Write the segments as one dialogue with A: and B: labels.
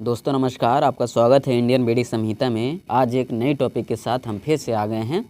A: दोस्तों नमस्कार, आपका स्वागत है इंडियन विधि संहिता में। आज एक नए टॉपिक के साथ हम फिर से आ गए हैं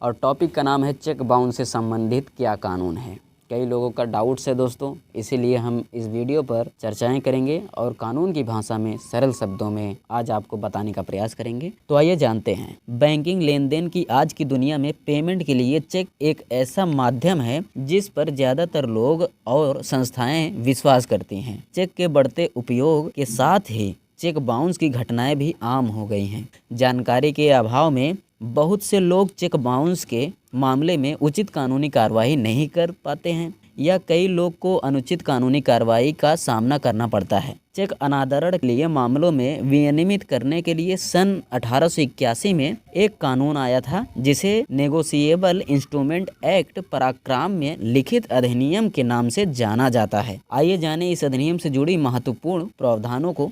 A: और टॉपिक का नाम है चेक बाउंस से संबंधित क्या कानून है। कई लोगों का डाउट्स है दोस्तों, इसीलिए हम इस वीडियो पर चर्चाएं करेंगे और कानून की भाषा में सरल शब्दों में आज आपको बताने का प्रयास करेंगे। तो आइए जानते हैं। बैंकिंग लेन देन की आज की दुनिया में पेमेंट के लिए चेक एक ऐसा माध्यम है जिस पर ज़्यादातर लोग और संस्थाएं विश्वास करती हैं। चेक के बढ़ते उपयोग के साथ ही चेक बाउंस की घटनाएं भी आम हो गई हैं। जानकारी के अभाव में बहुत से लोग चेक बाउंस के मामले में उचित कानूनी कार्रवाई नहीं कर पाते हैं या कई लोग को अनुचित कानूनी कार्रवाई का सामना करना पड़ता है। चेक अनादरण के लिए मामलों में विनियमित करने के लिए सन 1881 में एक कानून आया था जिसे नेगोशिएबल इंस्ट्रूमेंट एक्ट पराक्रम में लिखित अधिनियम के नाम से जाना जाता है। आइए जानें इस अधिनियम से जुड़ी महत्वपूर्ण प्रावधानों को।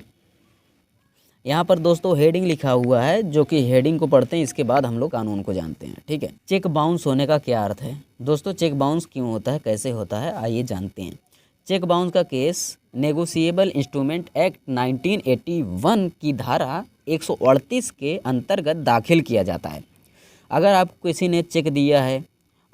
A: यहाँ पर दोस्तों हेडिंग लिखा हुआ है, जो कि हेडिंग को पढ़ते हैं, इसके बाद हम लोग कानून को जानते हैं। ठीक है, चेक बाउंस होने का क्या अर्थ है दोस्तों? चेक बाउंस क्यों होता है, कैसे होता है, आइए जानते हैं। चेक बाउंस का केस नेगोशिएबल इंस्ट्रूमेंट एक्ट 1981 की धारा 138 के अंतर्गत दाखिल किया जाता है। अगर आपको किसी ने चेक दिया है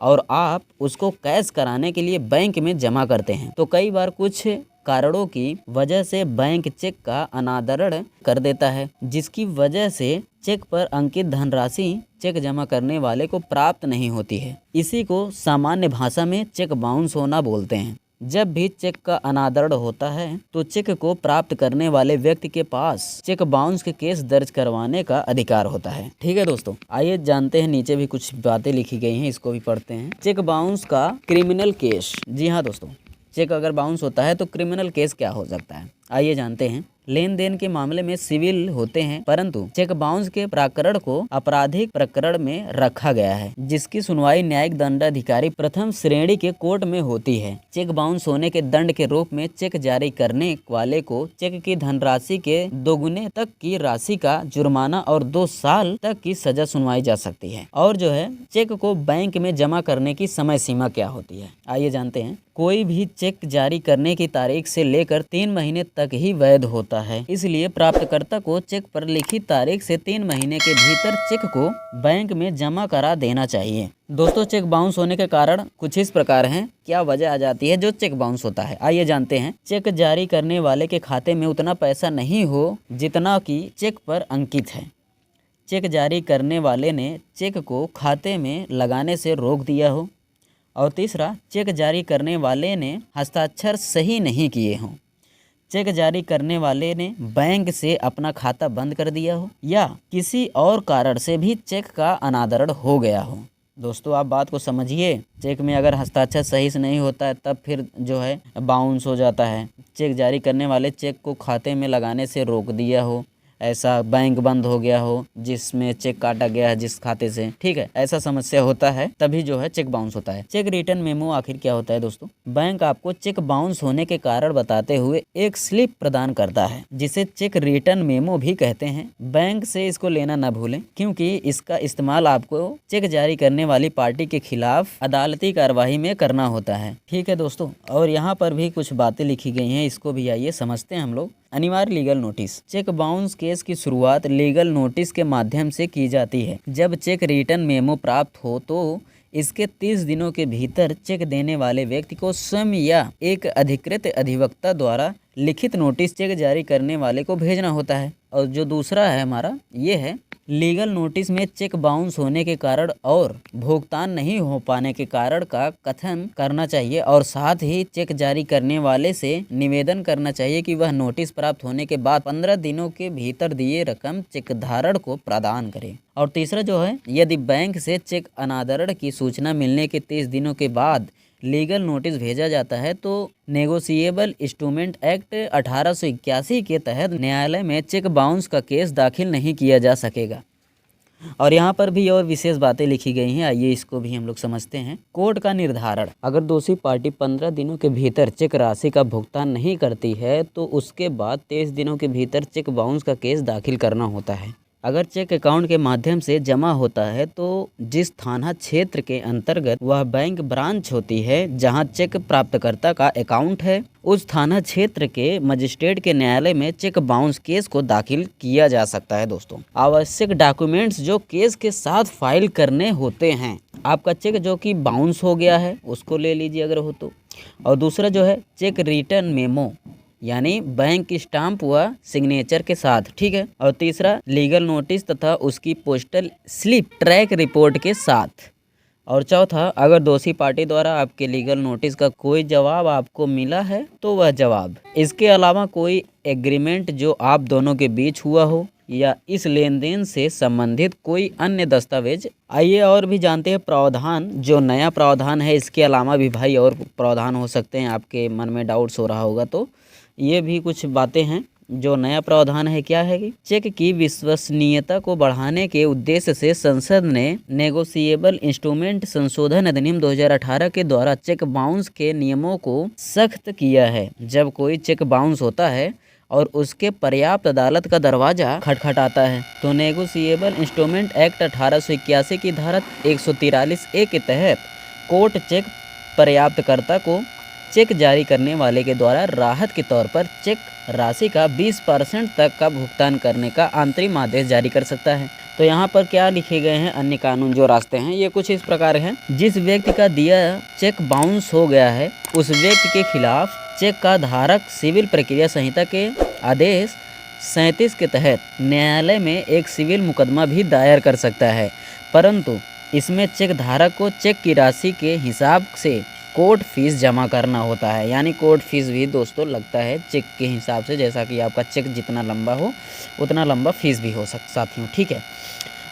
A: और आप उसको कैश कराने के लिए बैंक में जमा करते हैं, तो कई बार कुछ कारणों की वजह से बैंक चेक का अनादरण कर देता है, जिसकी वजह से चेक पर अंकित धनराशि चेक जमा करने वाले को प्राप्त नहीं होती है। इसी को सामान्य भाषा में चेक बाउंस होना बोलते हैं। जब भी चेक का अनादरण होता है तो चेक को प्राप्त करने वाले व्यक्ति के पास चेक बाउंस के केस दर्ज करवाने का अधिकार होता है। ठीक है दोस्तों, आइए जानते हैं। नीचे भी कुछ बातें लिखी गई हैं, इसको भी पढ़ते हैं। चेक बाउंस का क्रिमिनल केस। जी हाँ दोस्तों, चेक अगर बाउंस होता है तो क्रिमिनल केस क्या हो सकता है, आइए जानते हैं। लेन देन के मामले में सिविल होते हैं, परंतु चेक बाउंस के प्रकरण को आपराधिक प्रकरण में रखा गया है, जिसकी सुनवाई न्यायिक दंडाधिकारी प्रथम श्रेणी के कोर्ट में होती है। चेक बाउंस होने के दंड के रूप में चेक जारी करने वाले को चेक की धनराशि के दोगुने तक की राशि का जुर्माना और 2 साल तक की सजा सुनवाई जा सकती है। और जो है, चेक को बैंक में जमा करने की समय सीमा क्या होती है, आइए जानते हैं। कोई भी चेक जारी करने की तारीख से लेकर 3 महीने तक ही वैध होता है, इसलिए प्राप्तकर्ता को चेक पर लिखित तारीख से 3 महीने के भीतर चेक को बैंक में जमा करा देना चाहिए। दोस्तों, चेक बाउंस होने के कारण कुछ इस प्रकार हैं। क्या वजह आ जाती है जो चेक बाउंस होता है, आइए जानते हैं। चेक जारी करने वाले के खाते में उतना पैसा नहीं हो जितना कि चेक पर अंकित है। चेक जारी करने वाले ने चेक को खाते में लगाने से रोक दिया हो। और तीसरा, चेक जारी करने वाले ने हस्ताक्षर सही नहीं किए हों। चेक जारी करने वाले ने बैंक से अपना खाता बंद कर दिया हो या किसी और कारण से भी चेक का अनादरण हो गया हो। दोस्तों, आप बात को समझिए। चेक में अगर हस्ताक्षर सही से नहीं होता है तब फिर जो है बाउंस हो जाता है। चेक जारी करने वाले चेक को खाते में लगाने से रोक दिया हो, ऐसा बैंक बंद हो गया हो जिसमें चेक काटा गया है जिस खाते से, ठीक है, ऐसा समस्या होता है, तभी जो है चेक बाउंस होता है। चेक रिटर्न मेमो आखिर क्या होता है दोस्तों? बैंक आपको चेक बाउंस होने के कारण बताते हुए एक स्लिप प्रदान करता है, जिसे चेक रिटर्न मेमो भी कहते हैं। बैंक से इसको लेना न भूलें, क्योंकि इसका इस्तेमाल आपको चेक जारी करने वाली पार्टी के खिलाफ अदालती कार्यवाही में करना होता है। ठीक है दोस्तों, और यहाँ पर भी कुछ बातें लिखी गई हैं, इसको भी आइए समझते हैं हम लोग। अनिवार्य legal notice. Cheque bounce case की शुरुआत लीगल नोटिस के माध्यम से की जाती है। जब चेक रिटर्न मेमो प्राप्त हो तो इसके 30 दिनों के भीतर चेक देने वाले व्यक्ति को स्वयं या एक अधिकृत अधिवक्ता द्वारा लिखित नोटिस चेक जारी करने वाले को भेजना होता है। और जो दूसरा है हमारा, ये है लीगल नोटिस में चेक बाउंस होने के कारण और भुगतान नहीं हो पाने के कारण का कथन करना चाहिए और साथ ही चेक जारी करने वाले से निवेदन करना चाहिए कि वह नोटिस प्राप्त होने के बाद 15 दिनों के भीतर दिए रकम चेक धारक को प्रदान करे। और तीसरा जो है, यदि बैंक से चेक अनादरण की सूचना मिलने के 30 दिनों के बाद लीगल नोटिस भेजा जाता है तो नेगोशिएबल इंस्ट्रूमेंट एक्ट 1881 के तहत न्यायालय में चेक बाउंस का केस दाखिल नहीं किया जा सकेगा। और यहाँ पर भी और विशेष बातें लिखी गई हैं, आइए इसको भी हम लोग समझते हैं। कोर्ट का निर्धारण। अगर दोषी पार्टी 15 दिनों के भीतर चेक राशि का भुगतान नहीं करती है तो उसके बाद 23 दिनों के भीतर चेक बाउंस का केस दाखिल करना होता है। अगर चेक अकाउंट के माध्यम से जमा होता है तो जिस थाना क्षेत्र के अंतर्गत वह बैंक ब्रांच होती है जहां चेक प्राप्तकर्ता का अकाउंट है, उस थाना क्षेत्र के मजिस्ट्रेट के न्यायालय में चेक बाउंस केस को दाखिल किया जा सकता है। दोस्तों, आवश्यक डॉक्यूमेंट्स जो केस के साथ फाइल करने होते हैं, आपका चेक जो कि बाउंस हो गया है उसको ले लीजिए अगर हो तो, और दूसरा जो है चेक रिटर्न मेमो यानी बैंक की स्टाम्प व सिग्नेचर के साथ, ठीक है, और तीसरा लीगल नोटिस तथा उसकी पोस्टल स्लिप ट्रैक रिपोर्ट के साथ, और चौथा अगर दोषी पार्टी द्वारा आपके लीगल नोटिस का कोई जवाब आपको मिला है तो वह जवाब। इसके अलावा कोई एग्रीमेंट जो आप दोनों के बीच हुआ हो या इस लेन देन से संबंधित कोई अन्य दस्तावेज। आइए और भी जानते हैं प्रावधान, जो नया प्रावधान है। इसके अलावा भी भाई और प्रावधान हो सकते हैं, आपके मन में डाउट्स हो रहा होगा तो ये भी कुछ बातें हैं। जो नया प्रावधान है क्या है कि चेक की विश्वसनीयता को बढ़ाने के उद्देश्य से संसद ने नेगोशिएबल इंस्ट्रूमेंट संशोधन अधिनियम 2018 के द्वारा चेक बाउंस के नियमों को सख्त किया है। जब कोई चेक बाउंस होता है और उसके पर्याप्त अदालत का दरवाजा खटखटाता है तो नेगोशिएबल इंस्ट्रूमेंट एक्ट 1881 की धारा 143A के तहत कोर्ट चेक पर्याप्तकर्ता को चेक जारी करने वाले के द्वारा राहत के तौर पर चेक राशि का 20% तक का भुगतान करने का अंतरिम आदेश जारी कर सकता है। तो यहाँ पर क्या लिखे गए हैं अन्य कानून जो रास्ते हैं, ये कुछ इस प्रकार हैं। जिस व्यक्ति का दिया चेक बाउंस हो गया है उस व्यक्ति के खिलाफ चेक का धारक सिविल प्रक्रिया संहिता के आदेश 37 के तहत न्यायालय में एक सिविल मुकदमा भी दायर कर सकता है, परंतु इसमें चेक धारक को चेक की राशि के हिसाब से कोर्ट फीस जमा करना होता है। यानी कोर्ट फीस भी दोस्तों लगता है चेक के हिसाब से, जैसा कि आपका चेक जितना लंबा हो उतना लंबा फीस भी हो सकता साथियों, ठीक है।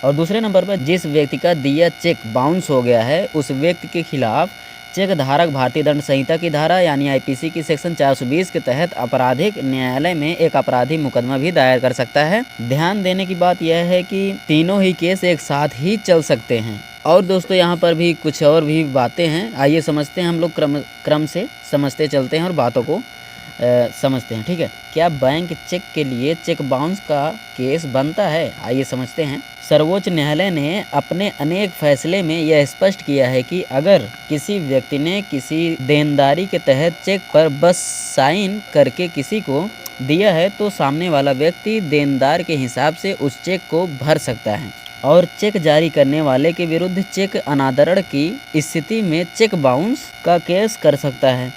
A: और दूसरे नंबर पर जिस व्यक्ति का दिया चेक बाउंस हो गया है उस व्यक्ति के खिलाफ चेक धारक भारतीय दंड संहिता की धारा यानी आईपीसी की सेक्शन 420 के तहत आपराधिक न्यायालय में एक अपराधी मुकदमा भी दायर कर सकता है। ध्यान देने की बात यह है कि तीनों ही केस एक साथ ही चल सकते हैं। और दोस्तों यहाँ पर भी कुछ और भी बातें हैं, आइए समझते हैं। हम लोग क्रम से समझते चलते हैं और बातों को समझते हैं, ठीक है। क्या बैंक चेक के लिए चेक बाउंस का केस बनता है, आइए समझते हैं। सर्वोच्च न्यायालय ने अपने अनेक फैसले में यह स्पष्ट किया है कि अगर किसी व्यक्ति ने किसी देनदारी के तहत चेक पर बस साइन करके किसी को दिया है तो सामने वाला व्यक्ति देनदार के हिसाब से उस चेक को भर सकता है और चेक जारी करने वाले के विरुद्ध चेक अनादरण की स्थिति में चेक बाउंस का केस कर सकता है।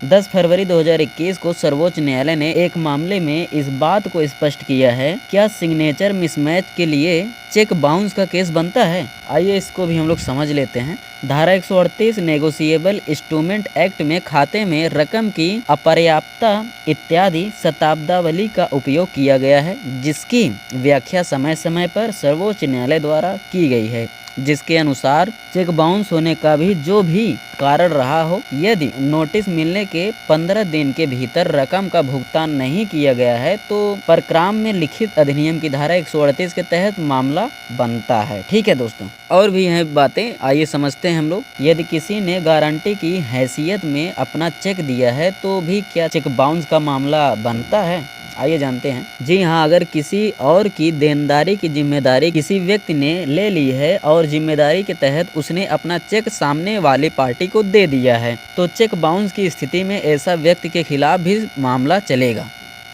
A: 10 फरवरी 2021 को सर्वोच्च न्यायालय ने एक मामले में इस बात को स्पष्ट किया है, क्या सिग्नेचर मिसमैच के लिए चेक बाउंस का केस बनता है। आइए इसको भी हम लोग समझ लेते हैं। धारा 138 नेगोशिएबल इंस्ट्रूमेंट एक्ट में खाते में रकम की अपर्याप्तता इत्यादि शब्दावली का उपयोग किया गया है, जिसकी व्याख्या समय समय पर सर्वोच्च न्यायालय द्वारा की गई है, जिसके अनुसार चेक बाउंस होने का भी जो भी कारण रहा हो, यदि नोटिस मिलने के 15 दिन के भीतर रकम का भुगतान नहीं किया गया है तो प्रक्राम में लिखित अधिनियम की धारा 138 के तहत मामला बनता है, ठीक है दोस्तों। और भी हैं बातें, आइए समझते हैं हम लोग। यदि किसी ने गारंटी की हैसियत में अपना चेक दिया है तो भी क्या चेक बाउंस का मामला बनता है, आइए जानते हैं। जी हाँ, अगर किसी और की देनदारी की जिम्मेदारी किसी व्यक्ति ने ले ली है और जिम्मेदारी के तहत उसने अपना चेक सामने वाली पार्टी को दे दिया है तो चेक बाउंस की स्थिति में ऐसा व्यक्ति के खिलाफ भी मामला चलेगा।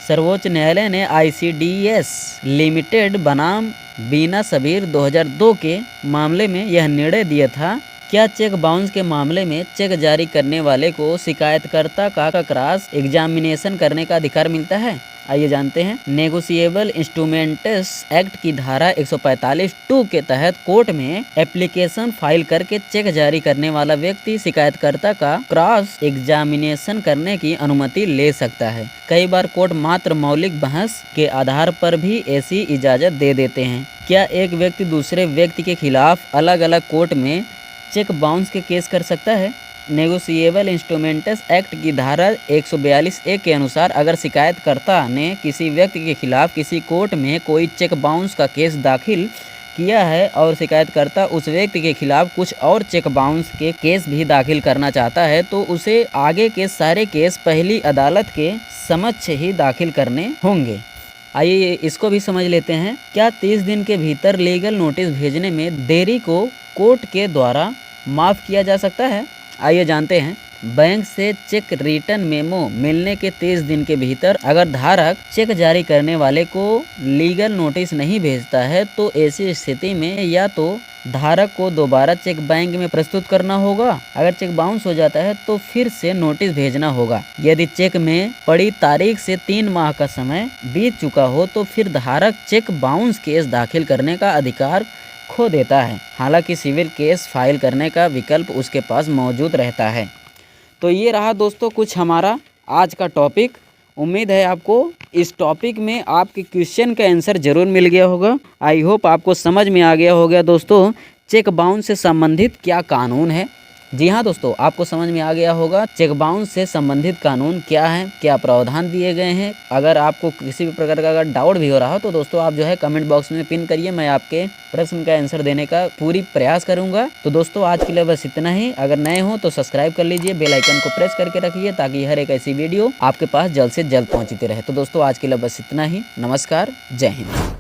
A: सर्वोच्च न्यायालय ने ICDS लिमिटेड बनाम बीना सबीर 2002 के मामले में यह निर्णय दिया था, क्या चेक बाउंस के मामले में चेक जारी करने वाले को शिकायतकर्ता का क्रॉस एग्जामिनेशन करने का अधिकार मिलता है। आइए जानते हैं। नेगोशिएबल इंस्ट्रूमेंट्स एक्ट की धारा 145(2) के तहत कोर्ट में एप्लीकेशन फाइल करके चेक जारी करने वाला व्यक्ति शिकायतकर्ता का क्रॉस एग्जामिनेशन करने की अनुमति ले सकता है। कई बार कोर्ट मात्र मौलिक बहस के आधार पर भी ऐसी इजाज़त दे देते हैं। क्या एक व्यक्ति दूसरे व्यक्ति के खिलाफ अलग अलग कोर्ट में चेक बाउंस के केस कर सकता है। नेगोशिएबल इंस्ट्रूमेंट्स एक्ट की धारा 142A के अनुसार अगर शिकायतकर्ता ने किसी व्यक्ति के खिलाफ किसी कोर्ट में कोई चेक बाउंस का केस दाखिल किया है और शिकायतकर्ता उस व्यक्ति के खिलाफ कुछ और चेक बाउंस के केस भी दाखिल करना चाहता है तो उसे आगे के सारे केस पहली अदालत के समक्ष ही दाखिल करने होंगे। आइए इसको भी समझ लेते हैं। क्या 30 दिन के भीतर लीगल नोटिस भेजने में देरी को कोर्ट के द्वारा माफ़ किया जा सकता है? आइए जानते हैं। बैंक से चेक रिटर्न मेमो मिलने के 30 दिन के भीतर अगर धारक चेक जारी करने वाले को लीगल नोटिस नहीं भेजता है तो ऐसी स्थिति में या तो धारक को दोबारा चेक बैंक में प्रस्तुत करना होगा। अगर चेक बाउंस हो जाता है तो फिर से नोटिस भेजना होगा। यदि चेक में पड़ी तारीख से 3 माह का समय बीत चुका हो तो फिर धारक चेक बाउंस केस दाखिल करने का अधिकार खो देता है। हालांकि सिविल केस फाइल करने का विकल्प उसके पास मौजूद रहता है। तो ये रहा दोस्तों कुछ हमारा आज का टॉपिक। उम्मीद है आपको इस टॉपिक में आपके क्वेश्चन का आंसर ज़रूर मिल गया होगा। आई होप आपको समझ में आ गया होगा दोस्तों चेक बाउंस से संबंधित क्या कानून है। जी हाँ दोस्तों, आपको समझ में आ गया होगा चेक बाउंस से संबंधित कानून क्या है, क्या प्रावधान दिए गए हैं। अगर आपको किसी भी प्रकार का अगर डाउट भी हो रहा हो तो दोस्तों आप जो है कमेंट बॉक्स में पिन करिए, मैं आपके प्रश्न का आंसर देने का पूरी प्रयास करूंगा। तो दोस्तों आज के लिए बस इतना ही। अगर नए हो तो सब्सक्राइब कर लीजिए, बेल आइकन को प्रेस करके रखिए ताकि हर एक ऐसी वीडियो आपके पास जल्द से जल्द पहुँचती रहे। तो दोस्तों आज के लिए बस इतना ही। नमस्कार, जय हिंद।